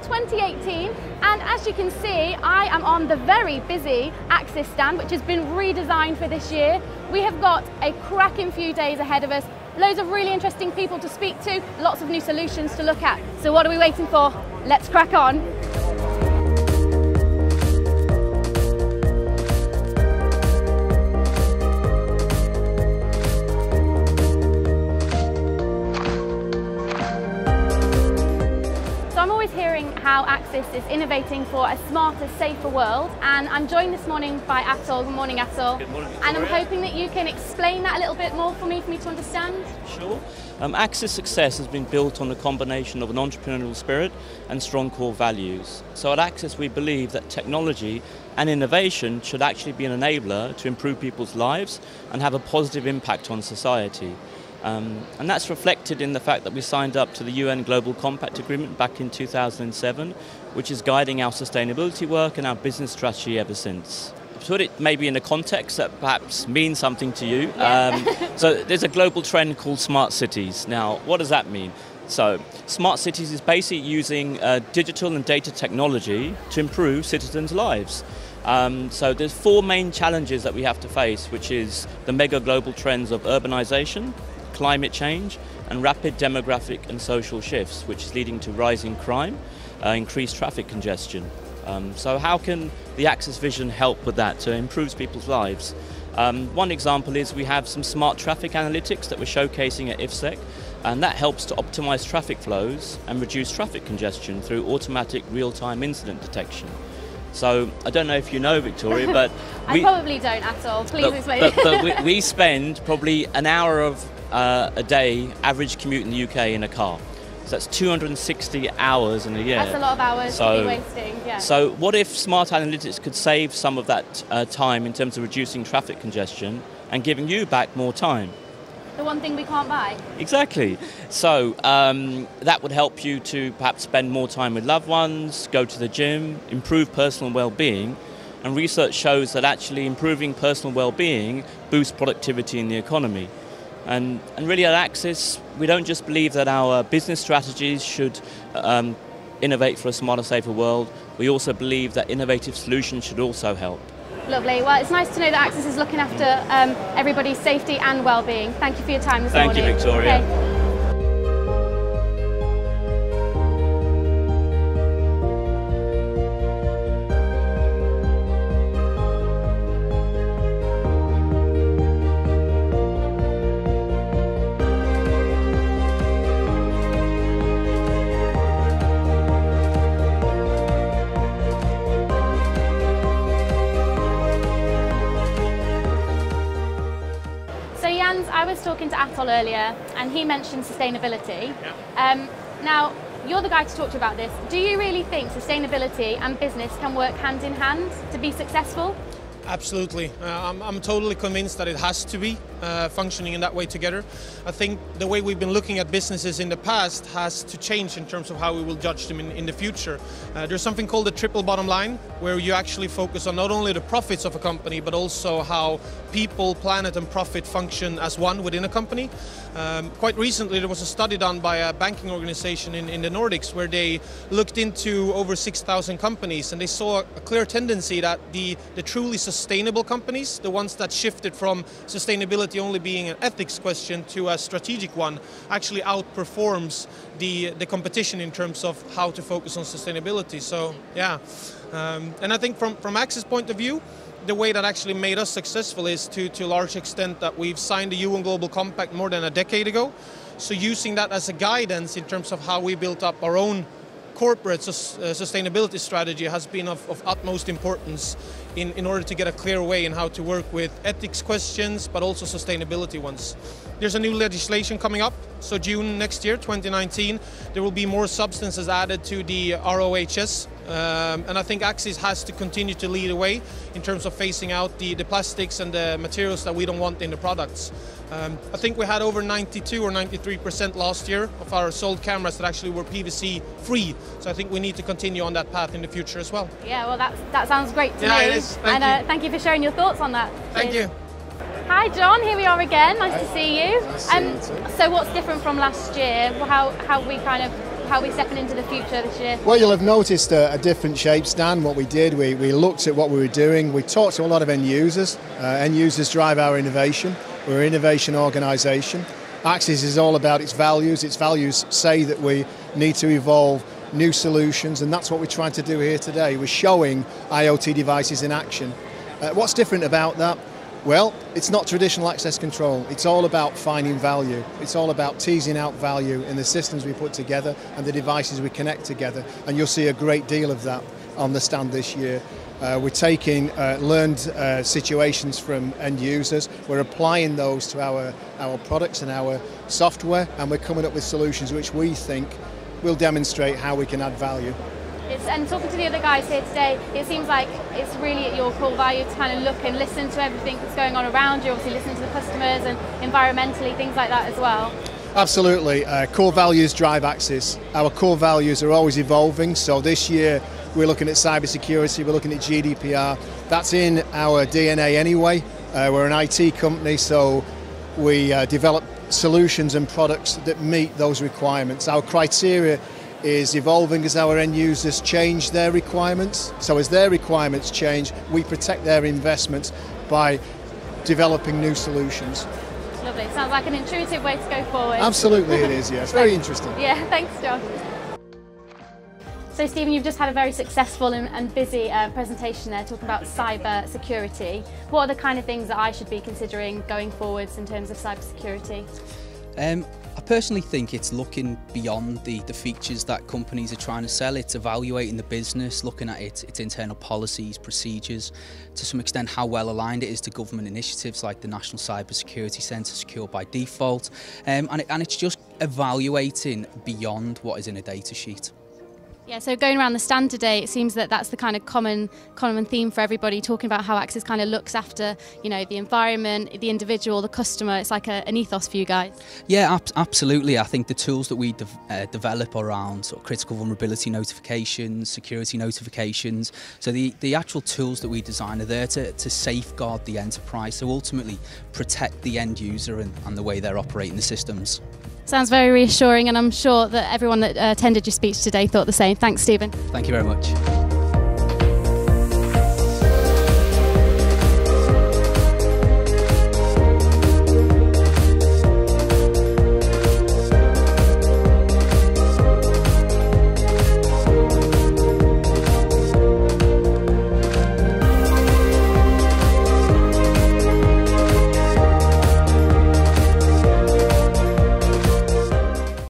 2018, and as you can see, I am on the very busy Axis stand, which has been redesigned for this year. We have got a cracking few days ahead of us, loads of really interesting people to speak to, lots of new solutions to look at. So what are we waiting for? Let's crack on. How Axis is innovating for a smarter, safer world, and I'm joined this morning by Atul. Good morning, Atul. Good morning, Victoria. And I'm hoping that you can explain that a little bit more for me to understand. Sure. Axis success has been built on a combination of an entrepreneurial spirit and strong core values. So at Axis we believe that technology and innovation should actually be an enabler to improve people's lives and have a positive impact on society. And that's reflected in the fact that we signed up to the UN Global Compact Agreement back in 2007, which is guiding our sustainability work and our business strategy ever since. To put it maybe in a context that perhaps means something to you, so there's a global trend called smart cities. Now, what does that mean? So, smart cities is basically using digital and data technology to improve citizens' lives. So there's four main challenges that we have to face, which is the mega global trends of urbanization, climate change, and rapid demographic and social shifts, which is leading to rising crime, increased traffic congestion. So how can the Axis vision help with that to improve people's lives? One example is we have some smart traffic analytics that we're showcasing at IFSEC, and that helps to optimize traffic flows and reduce traffic congestion through automatic real-time incident detection. So I don't know if you know, Victoria, but I probably don't at all. Please explain. But we spend probably an hour of a day average commute in the UK in a car. So that's 260 hours in a year. That's a lot of hours to be wasting, yeah. So what if smart analytics could save some of that time in terms of reducing traffic congestion and giving you back more time? The one thing we can't buy. Exactly. So that would help you to perhaps spend more time with loved ones, go to the gym, improve personal well-being, and research shows that actually improving personal well-being boosts productivity in the economy. And really at Axis, we don't just believe that our business strategies should innovate for a smarter, safer world, we also believe that innovative solutions should also help. Lovely. Well, it's nice to know that Axis is looking after everybody's safety and well-being. Thank you for your time this morning. Thank you, Victoria. Okay. I was talking to Atul earlier and he mentioned sustainability. Yeah. Now, you're the guy to talk to about this. Do you really think sustainability and business can work hand in hand to be successful? Absolutely. I'm totally convinced that it has to be functioning in that way together. I think the way we've been looking at businesses in the past has to change in terms of how we will judge them in the future. There's something called the triple bottom line, where you actually focus on not only the profits of a company, but also how people, planet and profit function as one within a company. Quite recently there was a study done by a banking organization in the Nordics where they looked into over 6,000 companies, and they saw a clear tendency that the truly sustainable companies, the ones that shifted from sustainability only being an ethics question to a strategic one, actually outperforms the competition in terms of how to focus on sustainability. So yeah, and I think from Axis' point of view, the way that actually made us successful is to a large extent that we've signed the UN Global Compact more than a decade ago. So using that as a guidance in terms of how we built up our own corporate sustainability strategy has been of utmost importance in order to get a clear way in how to work with ethics questions, but also sustainability ones. There's a new legislation coming up, so June next year, 2019, there will be more substances added to the ROHS, and I think Axis has to continue to lead the way in terms of phasing out the plastics and the materials that we don't want in the products. I think we had over 92 or 93% last year of our sold cameras that actually were PVC free. So I think we need to continue on that path in the future as well. Yeah, well that sounds great to me. It is. Thank you for sharing your thoughts on that. Thank you. Hi John, here we are again. Nice to see you. So what's different from last year? How how we're stepping into the future this year? Well, you'll have noticed a different shape, Stan. What we did, we looked at what we were doing. We talked to a lot of end users. End users drive our innovation. We're an innovation organisation. Axis is all about its values. Its values say that we need to evolve new solutions, and that's what we're trying to do here today. We're showing IoT devices in action. What's different about that? Well, it's not traditional access control. It's all about finding value. It's all about teasing out value in the systems we put together and the devices we connect together, and you'll see a great deal of that on the stand this year. We're taking learned situations from end users, we're applying those to our products and our software, and we're coming up with solutions which we think will demonstrate how we can add value. And talking to the other guys here today, it seems like it's really at your core value to kind of look and listen to everything that's going on around you, obviously listening to the customers and environmentally, things like that as well. Absolutely. Core values drive Axis. Our core values are always evolving, so this year we're looking at cybersecurity, we're looking at GDPR. That's in our DNA anyway. We're an IT company, so we develop solutions and products that meet those requirements. Our criteria is evolving as our end users change their requirements. So as their requirements change, we protect their investments by developing new solutions. Lovely. Sounds like an intuitive way to go forward. Absolutely it is, yes. Very interesting. Yeah, thanks, John. So Stephen, you've just had a very successful and busy presentation there talking about cyber security. What are the kind of things that I should be considering going forwards in terms of cyber security? I personally think it's looking beyond the features that companies are trying to sell. It's evaluating the business, looking at its internal policies, procedures, to some extent how well aligned it is to government initiatives like the National Cyber Security Centre, Secure by Default, and it's just evaluating beyond what is in a data sheet. Yeah, so going around the stand today, it seems that that's the kind of common theme for everybody, talking about how Axis kind of looks after, you know, the environment, the individual, the customer. It's like an ethos for you guys. Yeah, absolutely. I think the tools that we develop around sort of critical vulnerability notifications, security notifications, so the actual tools that we design are there to safeguard the enterprise, so ultimately protect the end user and the way they're operating the systems. Sounds very reassuring, and I'm sure that everyone that attended your speech today thought the same. Thanks, Stephen. Thank you very much.